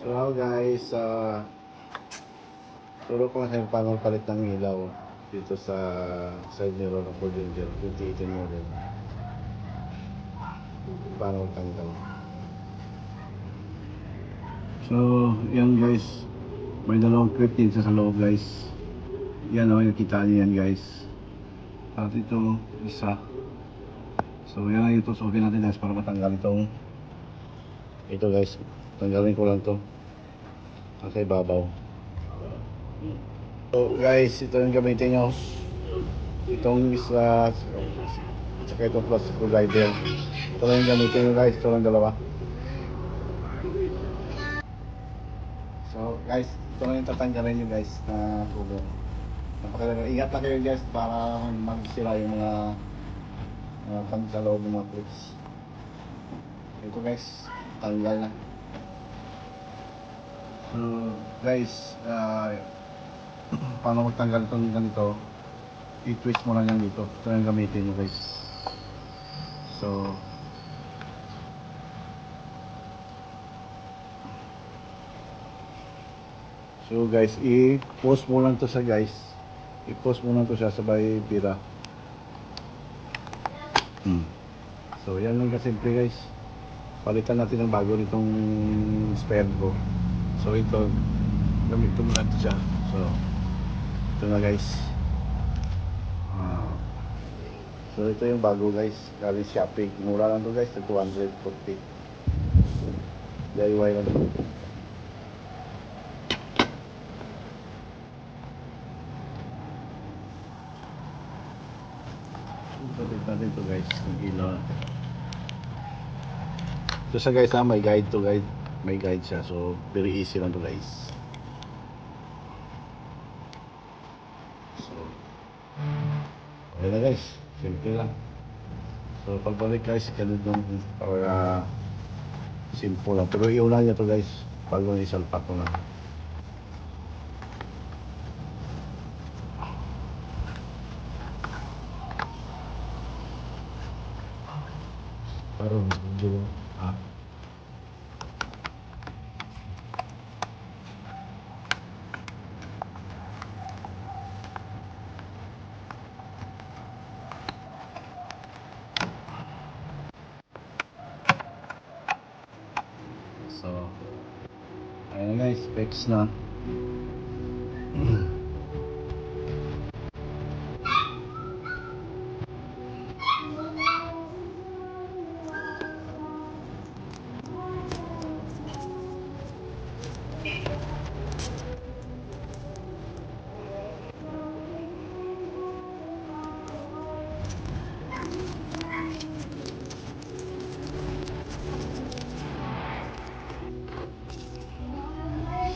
So guys, turo ko lang sa paano palit ng ilaw dito sa side mirror ng Ford Ranger 2018 model. Paano tanggal. So, yan guys. May dalawang clip din sa loob guys. Yan o, nakita niyo yan guys. At ito, isa. So, yan ang itusukin natin guys para matanggal itong ito guys. Tanggalin ko lang to. Kasi babaw. So guys, ito yung gamitin nyo. Itong isa, saka itong plus screwdriver. Ito lang yung gamitin nyo guys. Ito lang dalawa. So guys, ito lang yung tatanggalin nyo guys na cover. Ingat lang kayo guys para magsira yung mga pang sa loob ng mga clips. Ito guys, tanggal na. So guys, paano magtanggal itong ganito, i-twist mo lang yan dito. Ito yung gamitin nyo guys. So guys, i-post mo lang to sa guys. I-post mo lang to siya sabay pira. So yan lang kasimple guys. Palitan natin ng bago nitong spare ko. So ito, gamit ko muna ito siya. So ito na guys. So ito yung bago guys, galing shopping. Mura lang to guys, 240. DIY lang to. Ito natin to guys, yung ilaw. So sa guys may guide to guide. May guide siya, so very easy lang to guys. So ayun na guys, simple lang. So pagbalik guys, ganun yung para simple lang. Pero iuna niya to guys, bago isalpak ko na. Parang video So ayun na guys, specs na.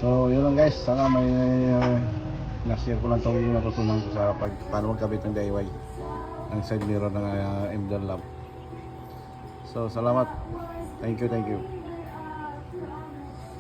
So yun lang guys, sana may na-share ko lang itong natutunan ko sa paano magkabit ng DIY ng side mirror ng MDL Lab. So salamat, thank you.